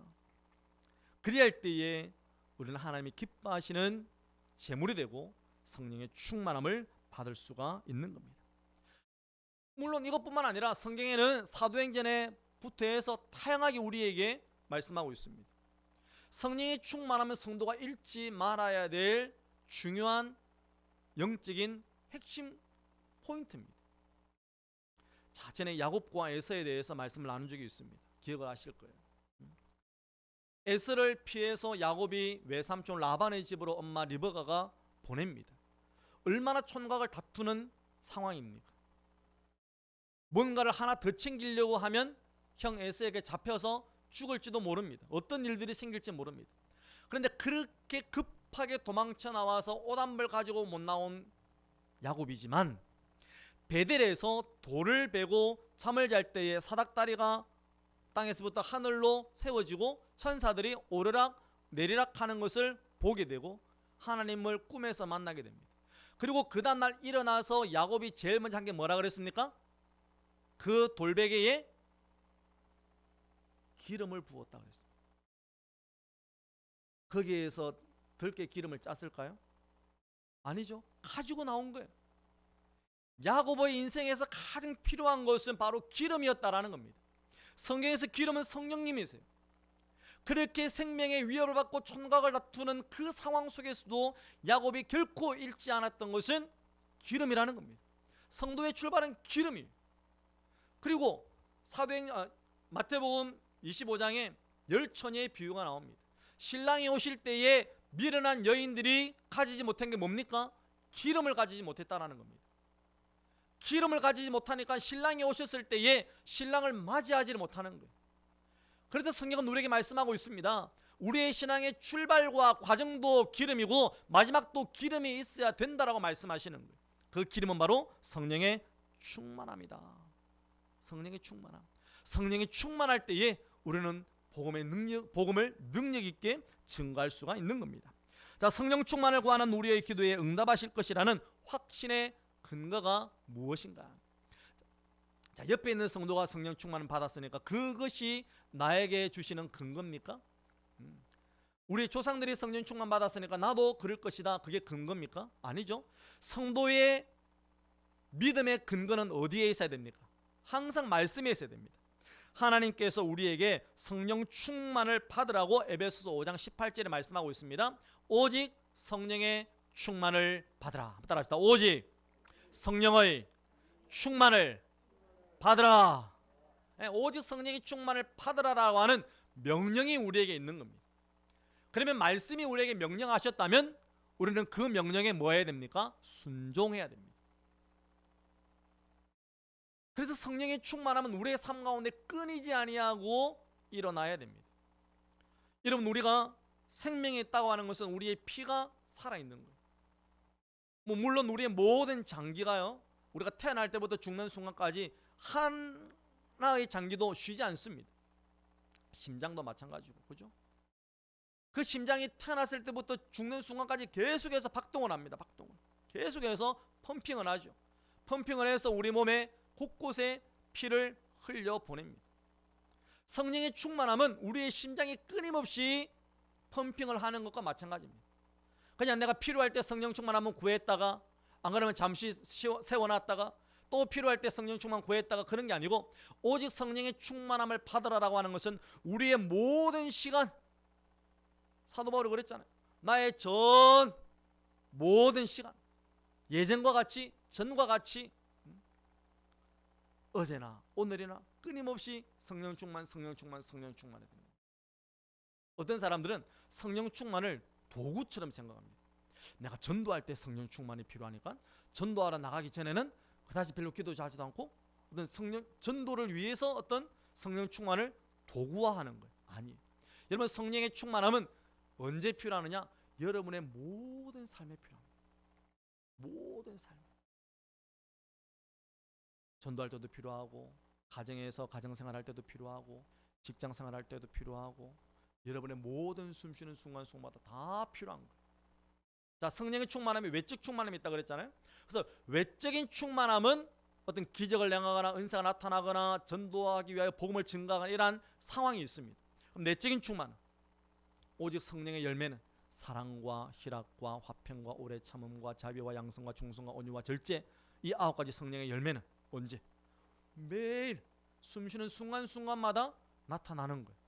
그리할 때에 우리는 하나님이 기뻐하시는 제물이 되고 성령의 충만함을 받을 수가 있는 겁니다. 물론 이것뿐만 아니라 성경에는 사도행전에 부터해서 다양하게 우리에게 말씀하고 있습니다. 성령의 충만하면 성도가 잃지 말아야 될 중요한 영적인 핵심 포인트입니다. 자, 전에 야곱과 에서에 대해서 말씀을 나눈 적이 있습니다. 기억을 하실 거예요. 에서를 피해서 야곱이 외삼촌 라반의 집으로 엄마 리브가가 보냅니다. 얼마나 촌각을 다투는 상황입니까? 뭔가를 하나 더 챙기려고 하면 형 에서에게 잡혀서 죽을지도 모릅니다. 어떤 일들이 생길지 모릅니다. 그런데 그렇게 급하게 도망쳐 나와서 옷 한 벌 가지고 못 나온 야곱이지만 베델에서 돌을 베고 잠을 잘 때에 사닥다리가 땅에서부터 하늘로 세워지고 천사들이 오르락 내리락 하는 것을 보게 되고 하나님을 꿈에서 만나게 됩니다. 그리고 그 다음날 일어나서 야곱이 제일 먼저 한 게 뭐라 그랬습니까? 그 돌베개에 기름을 부었다 그랬습니다. 거기에서 들깨 기름을 짰을까요? 아니죠. 가지고 나온 거예요. 야곱의 인생에서 가장 필요한 것은 바로 기름이었다라는 겁니다. 성경에서 기름은 성령님이세요. 그렇게 생명의 위협을 받고 총각을 다투는 그 상황 속에서도 야곱이 결코 잃지 않았던 것은 기름이라는 겁니다. 성도의 출발은 기름이에요. 그리고 마태복음 25장에 열처녀의 비유가 나옵니다. 신랑이 오실 때에 미련한 여인들이 가지지 못한 게 뭡니까? 기름을 가지지 못했다라는 겁니다. 기름을 가지지 못하니까 신랑이 오셨을 때에 신랑을 맞이하지를 못하는 거예요. 그래서 성경은 우리에게 말씀하고 있습니다. 우리의 신앙의 출발과 과정도 기름이고 마지막도 기름이 있어야 된다라고 말씀하시는 거예요. 그 기름은 바로 성령의 충만함이다. 성령의 충만함. 성령이 충만할 때에 우리는 복음을 능력 있게 증거할 수가 있는 겁니다. 자, 성령 충만을 구하는 우리의 기도에 응답하실 것이라는 확신의 근거가 무엇인가? 자, 옆에 있는 성도가 성령 충만을 받았으니까 그것이 나에게 주시는 근거입니까? 우리 조상들이 성령 충만 받았으니까 나도 그럴 것이다. 그게 근거입니까? 아니죠. 성도의 믿음의 근거는 어디에 있어야 됩니까? 항상 말씀에 있어야 됩니다. 하나님께서 우리에게 성령 충만을 받으라고 에베소서 5장 18절에 말씀하고 있습니다. 오직 성령의 충만을 받으라. 따라합시다. 오직 성령의 충만을 받으라. 오직 성령의 충만을 받으라라고 하는 명령이 우리에게 있는 겁니다. 그러면 말씀이 우리에게 명령하셨다면 우리는 그 명령에 뭐 해야 됩니까? 순종해야 됩니다. 그래서 성령의 충만함은 우리의 삶 가운데 끊이지 아니하고 일어나야 됩니다. 여러분, 우리가 생명이 있다고 하는 것은 우리의 피가 살아있는 거예요. 물론 우리의 모든 장기가요, 우리가 태어날 때부터 죽는 순간까지 하나의 장기도 쉬지 않습니다. 심장도 마찬가지고, 그죠? 그 심장이 태어났을 때부터 죽는 순간까지 계속해서 박동을 합니다. 박동을 계속해서 펌핑을 하죠. 펌핑을 해서 우리 몸에 곳곳에 피를 흘려 보냅니다. 성령의 충만함은 우리의 심장이 끊임없이 펌핑을 하는 것과 마찬가지입니다. 그냥 내가 필요할 때 성령 충만하면 구했다가, 안 그러면 잠시 세워놨다가 또 필요할 때 성령 충만 구했다가 그런 게 아니고, 오직 성령의 충만함을 받으라라고 하는 것은 우리의 모든 시간, 사도 바울이 그랬잖아요. 나의 전 모든 시간, 예전과 같이 전과 같이 어제나 오늘이나 끊임없이 성령 충만, 성령 충만, 성령 충만해야 됩니다. 어떤 사람들은 성령 충만을 도구처럼 생각합니다. 내가 전도할 때 성령 충만이 필요하니까 전도하러 나가기 전에는 그다지 별로 기도하지도 않고 어떤 성령 전도를 위해서 어떤 성령 충만을 도구화하는 거예요. 아니에요. 여러분, 성령의 충만함은 언제 필요하느냐? 여러분의 모든 삶에 필요합니다. 모든 삶. 전도할 때도 필요하고, 가정에서 가정생활할 때도 필요하고, 직장생활할 때도 필요하고, 여러분의 모든 숨쉬는 순간순간마다 다 필요한 거예요. 자, 성령의 충만함이 외적 충만함이 있다고 그랬잖아요. 그래서 외적인 충만함은 어떤 기적을 행하거나 은사가 나타나거나 전도하기 위하여 복음을 증가하거나 이러한 상황이 있습니다. 그럼 내적인 충만함, 오직 성령의 열매는 사랑과 희락과 화평과 오래 참음과 자비와 양성과 충성과 온유와 절제, 이 9가지 성령의 열매는 언제? 매일 숨쉬는 순간순간마다 나타나는 거예요.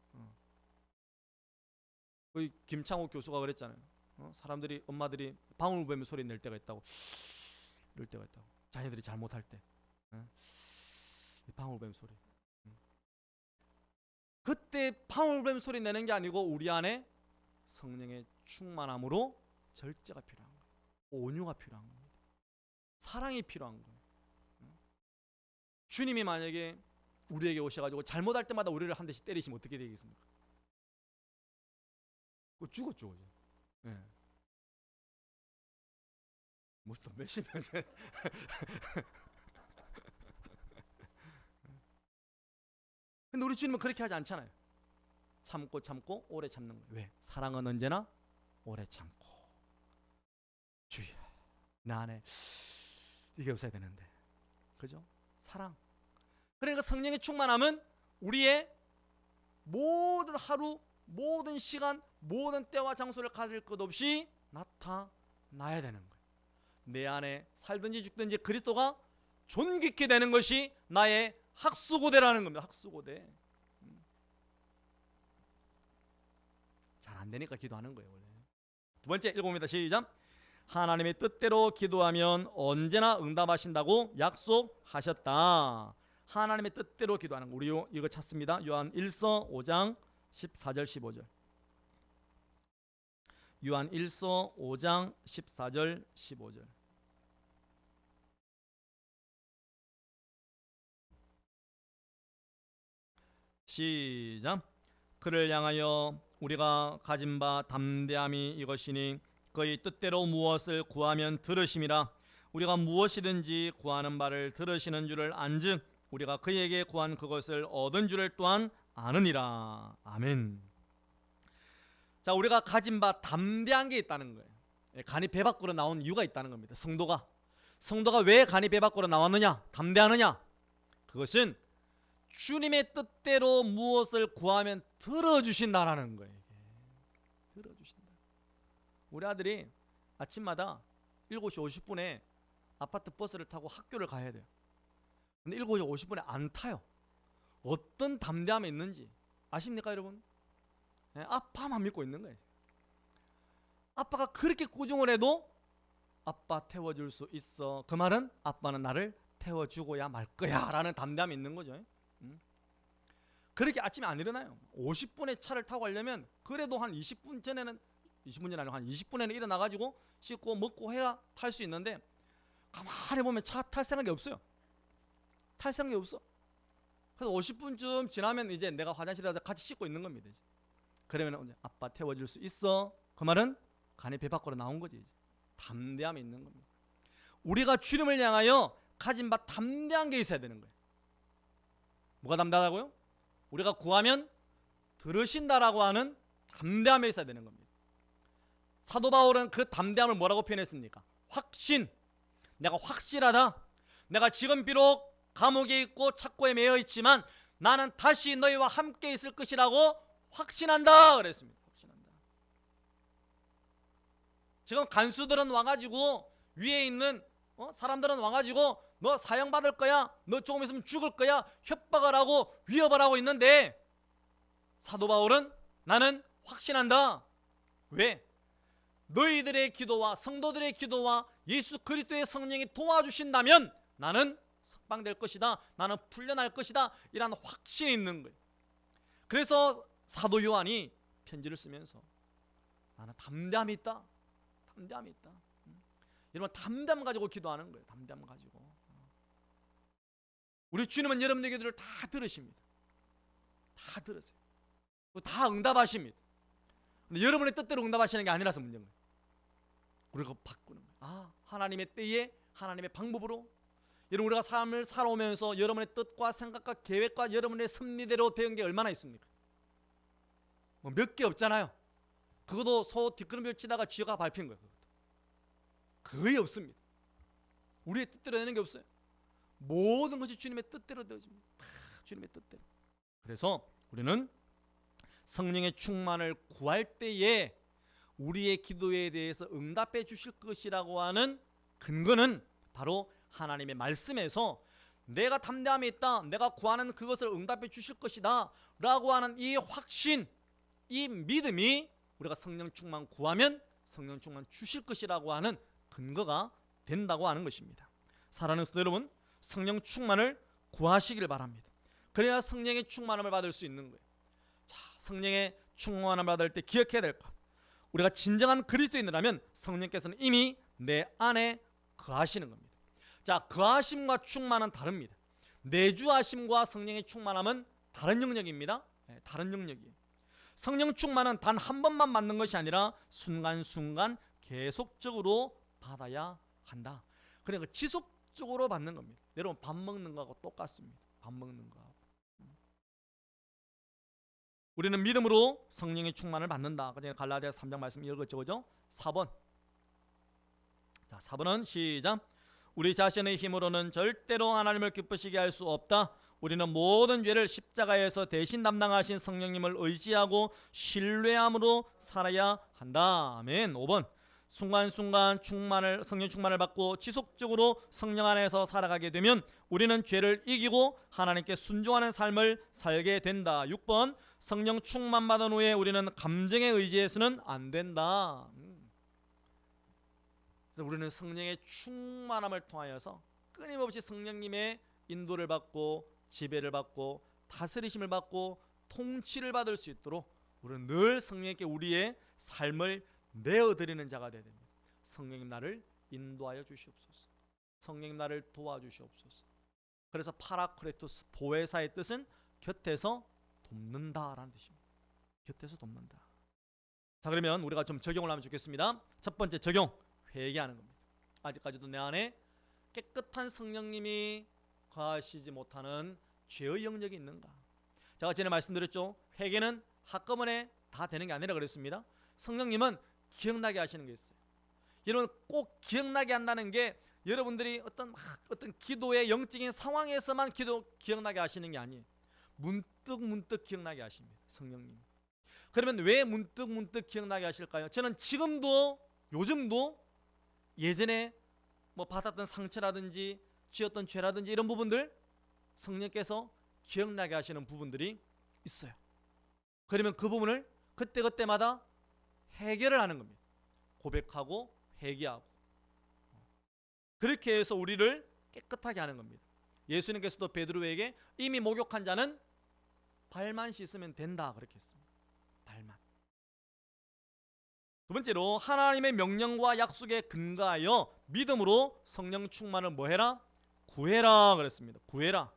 김창호 교수가 그랬잖아요. 사람들이, 엄마들이 방울뱀 소리 낼 때가 있다고, 이럴 때가 있다고. 자녀들이 잘못할 때 방울뱀 소리. 그때 방울뱀 소리 내는 게 아니고 우리 안에 성령의 충만함으로 절제가 필요한 거예요. 온유가 필요한 겁니다. 사랑이 필요한 거예요. 주님이 만약에 우리에게 오셔가지고 잘못할 때마다 우리를 한 대씩 때리시면 어떻게 되겠습니까? 죽었죠. 네. 또 몇십 년 전에 근데 우리 주님은 그렇게 하지 않잖아요. 참고 오래 참는 거예요. 왜? 사랑은 언제나 오래 참고. 내 안에 이게 없어야 되는데, 그죠? 사랑. 그러니까 성령의 충만함은 우리의 모든 하루, 모든 시간, 모든 때와 장소를 가릴 것 없이 나타나야 되는 거예요. 내 안에 살든지 죽든지 그리스도가 존귀케 되는 것이 나의 학수고대라는 겁니다. 학수고대. 잘 안 되니까 기도하는 거예요, 원래. 두 번째 읽어봅니다. 시작. 하나님의 뜻대로 기도하면 언제나 응답하신다고 약속하셨다. 하나님의 뜻대로 기도하는 거. 우리 이거 찾습니다. 요한 1서 5장 14절 15절. 요한 1서 5장 14절 15절. 시작. 그를 향하여 우리가 가진 바 담대함이 이것이니 그의 뜻대로 무엇을 구하면 들으심이라. 우리가 무엇이든지 구하는 바를 들으시는 줄을 안즉 우리가 그에게 구한 그것을 얻은 줄을 또한 아느니라. 아멘. 자, 우리가 가진 바 담대한 게 있다는 거예요. 간이 배 밖으로 나온 이유가 있다는 겁니다. 성도가 왜 간이 배 밖으로 나왔느냐, 담대하느냐? 그것은 주님의 뜻대로 무엇을 구하면 들어주신다라는 거예요. 들어주신다. 우리 아들이 아침마다 7시 50분에 아파트 버스를 타고 학교를 가야 돼요. 근데 7시 50분에 안 타요. 어떤 담대함이 있는지 아십니까, 여러분? 아빠만 믿고 있는 거예요. 아빠가 그렇게 꾸중을 해도 아빠 태워줄 수 있어. 그 말은 아빠는 나를 태워주고야 말 거야 라는 담대함이 있는 거죠. 그렇게 아침에 안 일어나요. 50분에 차를 타고 가려면 그래도 한 20분 전에는, 20분 전에 아니고 한 20분에는 일어나가지고 씻고 먹고 해야 탈 수 있는데, 가만히 보면 차 탈 생각이 없어요. 탈 생각이 없어. 그래서 50분쯤 지나면 이제 내가 화장실에 가서 같이 씻고 있는 겁니다. 이제. 그러면 아빠 태워줄 수 있어. 그 말은 간이 배 밖으로 나온 거지. 이제. 담대함이 있는 겁니다. 우리가 주님을 향하여 가진 바 담대한 게 있어야 되는 거예요. 뭐가 담대하다고요? 우리가 구하면 들으신다라고 하는 담대함이 있어야 되는 겁니다. 사도 바울은 그 담대함을 뭐라고 표현했습니까? 확신. 내가 확실하다. 내가 지금 비록 감옥에 있고 착고에 매여 있지만 나는 다시 너희와 함께 있을 것이라고 확신한다 그랬습니다. 확신한다. 지금 간수들은 와가지고 위에 있는 사람들은 와가지고 너 사형받을 거야, 너 조금 있으면 죽을 거야 협박을 하고 위협을 하고 있는데, 사도 바울은 나는 확신한다. 왜? 너희들의 기도와 성도들의 기도와 예수 그리스도의 성령이 도와주신다면 나는 석방될 것이다, 나는 풀려날 것이다, 이런 확신이 있는 거예요. 그래서 사도 요한이 편지를 쓰면서 나는 담대함이 있다. 담대함이 있다. 여러분, 담대함 가지고 기도하는 거예요. 담대함 가지고. 우리 주님은 여러분의 기도를 다 들으십니다. 다 들으세요. 다 응답하십니다. 근데 여러분의 뜻대로 응답하시는 게 아니라서 문제인 거예요. 우리가 바꾸는 거예요. 하나님의 때에 하나님의 방법으로. 여러분, 우리가 삶을 살아오면서 여러분의 뜻과 생각과 계획과 여러분의 섭리대로 되는 게 얼마나 있습니까? 몇 개 없잖아요. 그것도 소 뒷걸음질 치다가 쥐가 밟힌 거예요. 거의 없습니다. 우리의 뜻대로 되는 게 없어요. 모든 것이 주님의 뜻대로 되어집니다. 주님의 뜻대로. 그래서 우리는 성령의 충만을 구할 때에 우리의 기도에 대해서 응답해 주실 것이라고 하는 근거는 바로 하나님의 말씀에서 내가 담대함이 있다, 내가 구하는 그것을 응답해 주실 것이다 라고 하는 이 확신, 이 믿음이 우리가 성령 충만 구하면 성령 충만 주실 것이라고 하는 근거가 된다고 하는 것입니다. 사랑하는 성도 여러분, 성령 충만을 구하시길 바랍니다. 그래야 성령의 충만함을 받을 수 있는 거예요. 자, 성령의 충만함을 받을 때 기억해야 될 것, 우리가 진정한 그리스도인이라면 성령께서는 이미 내 안에 거하시는 겁니다. 자, 거하심과 충만은 다릅니다. 내주하심과 성령의 충만함은 다른 영역입니다. 다른 영역이에요. 성령 충만은 단 한 번만 받는 것이 아니라 순간순간 계속적으로 받아야 한다. 그러니까 지속적으로 받는 겁니다. 여러분, 밥 먹는 거하고 똑같습니다. 밥 먹는 거하고. 우리는 믿음으로 성령의 충만을 받는다. 갈라디아 3장 말씀 읽었죠, 그죠? 4번. 자, 4번은 시작. 우리 자신의 힘으로는 절대로 하나님을 기쁘시게 할 수 없다. 우리는 모든 죄를 십자가에서 대신 담당하신 성령님을 의지하고 신뢰함으로 살아야 한다. 아멘. 5번. 순간순간 성령 충만을 받고 지속적으로 성령 안에서 살아가게 되면 우리는 죄를 이기고 하나님께 순종하는 삶을 살게 된다. 6번. 성령 충만 받은 후에 우리는 감정에 의지해서는 안 된다. 그래서 우리는 성령의 충만함을 통하여서 끊임없이 성령님의 인도를 받고 지배를 받고 다스리심을 받고 통치를 받을 수 있도록 우리는 늘 성령님께 우리의 삶을 내어드리는 자가 되어야 됩니다. 성령님 나를 인도하여 주시옵소서. 성령님 나를 도와주시옵소서. 그래서 파라크레토스 보혜사의 뜻은 곁에서 돕는다라는 뜻입니다. 곁에서 돕는다. 자, 그러면 우리가 좀 적용을 하면 좋겠습니다. 첫 번째 적용, 회개하는 겁니다. 아직까지도 내 안에 깨끗한 성령님이 거하시지 못하는 죄의 영역이 있는가? 제가 전에 말씀드렸죠. 회개는 한꺼번에 다 되는 게 아니라 그랬습니다. 성령님은 기억나게 하시는 게 있어요. 여러분 꼭 기억나게 한다는 게 여러분들이 어떤 기도의 영적인 상황에서만 기억나게 하시는 게 아니에요. 문득 기억나게 하십니다. 성령님. 그러면 왜 문득 기억나게 하실까요? 저는 지금도 요즘도 예전에 받았던 상처라든지 지었던 죄라든지 이런 부분들 성령께서 기억나게 하시는 부분들이 있어요. 그러면 그 부분을 그때마다 해결을 하는 겁니다. 고백하고 회개하고 그렇게 해서 우리를 깨끗하게 하는 겁니다. 예수님께서도 베드로에게 이미 목욕한 자는 발만 씻으면 된다 그렇게 했습니다. 발만. 두 번째로 하나님의 명령과 약속에 근거하여 믿음으로 성령 충만을 뭐해라? 구해라 그랬습니다. 구해라.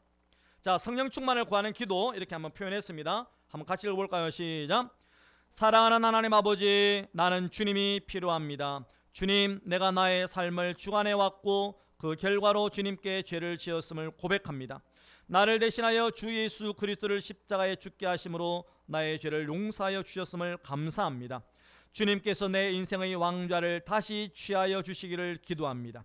자, 성령 충만을 구하는 기도 이렇게 한번 표현했습니다. 한번 같이 읽어볼까요? 시작. 사랑하는 하나님 아버지, 나는 주님이 필요합니다. 주님, 내가 나의 삶을 주관해 왔고 그 결과로 주님께 죄를 지었음을 고백합니다. 나를 대신하여 주 예수 그리스도를 십자가에 죽게 하심으로 나의 죄를 용서하여 주셨음을 감사합니다. 주님께서 내 인생의 왕좌를 다시 취하여 주시기를 기도합니다.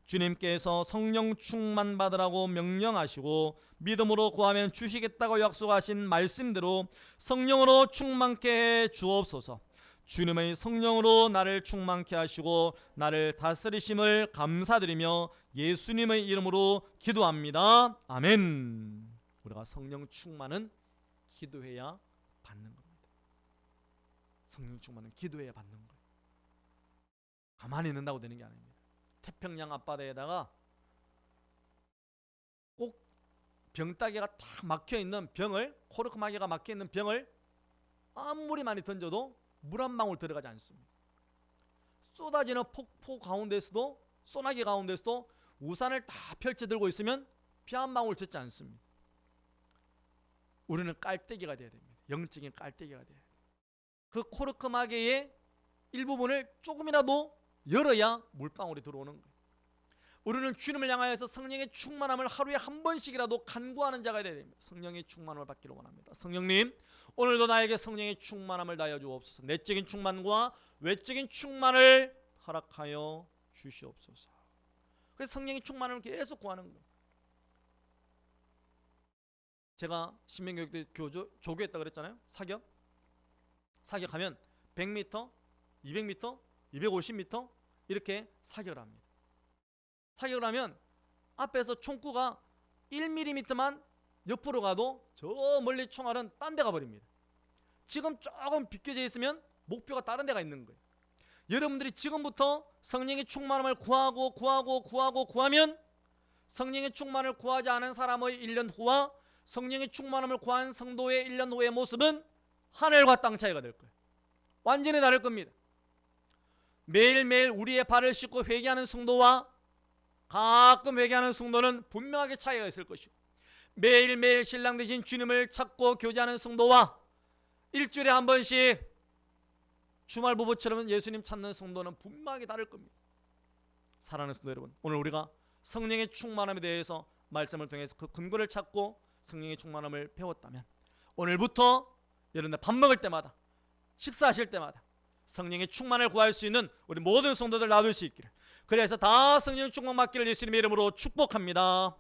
주님께서 성령 충만 받으라고 명령하시고 믿음으로 구하면 주시겠다고 약속하신 말씀대로 성령으로 충만케 해 주옵소서. 주님의 성령으로 나를 충만케 하시고 나를 다스리심을 감사드리며 예수님의 이름으로 기도합니다. 아멘. 우리가 성령 충만은 기도해야 받는 겁니다. 성령 충만은 기도해야 받는 거예요. 가만히 있는다고 되는 게 아닙니다. 태평양 앞바다에다가 꼭 병따개가 다 막혀있는 병을, 코르크마개가 막혀있는 병을 아무리 많이 던져도 물 한 방울 들어가지 않습니다. 쏟아지는 폭포 가운데서도, 소나기 가운데서도 우산을 다 펼쳐 들고 있으면 피 한 방울 젖지 않습니다. 우리는 깔때기가 돼야 됩니다. 영적인 깔때기가 돼야 돼요. 그 코르크마개의 일부분을 조금이라도 열어야 물방울이 들어오는 거예요. 우리는 주님을 향하여서 성령의 충만함을 하루에 한 번씩이라도 간구하는 자가 되어야 됩니다. 성령의 충만함을 받기를 원합니다. 성령님, 오늘도 나에게 성령의 충만함을 다하여 주옵소서. 내적인 충만과 외적인 충만을 허락하여 주시옵소서. 그래서 성령의 충만함을 계속 구하는 거예요. 제가 신명교육 때 조교했다 그랬잖아요. 사격하면 100m, 200m, 250m 이렇게 사격을 합니다. 사격을 하면 앞에서 총구가 1mm만 옆으로 가도 저 멀리 총알은 딴 데 가버립니다. 지금 조금 비껴져 있으면 목표가 다른 데가 있는 거예요. 여러분들이 지금부터 성령의 충만함을 구하면 성령의 충만을 구하지 않은 사람의 1년 후와 성령의 충만함을 구한 성도의 1년 후의 모습은 하늘과 땅 차이가 될 거예요. 완전히 다를 겁니다. 매일매일 우리의 발을 씻고 회개하는 성도와 가끔 회개하는 성도는 분명하게 차이가 있을 것이고, 매일매일 신랑 되신 주님을 찾고 교제하는 성도와 일주일에 한 번씩 주말 부부처럼 예수님 찾는 성도는 분명하게 다를 겁니다. 사랑하는 성도 여러분, 오늘 우리가 성령의 충만함에 대해서 말씀을 통해서 그 근거를 찾고 성령의 충만함을 배웠다면, 오늘부터 여러분들 밥 먹을 때마다, 식사하실 때마다 성령의 충만을 구할 수 있는 우리 모든 성도들 놔둘 수 있기를, 그래서 다 성령 충만 받기를 예수님의 이름으로 축복합니다.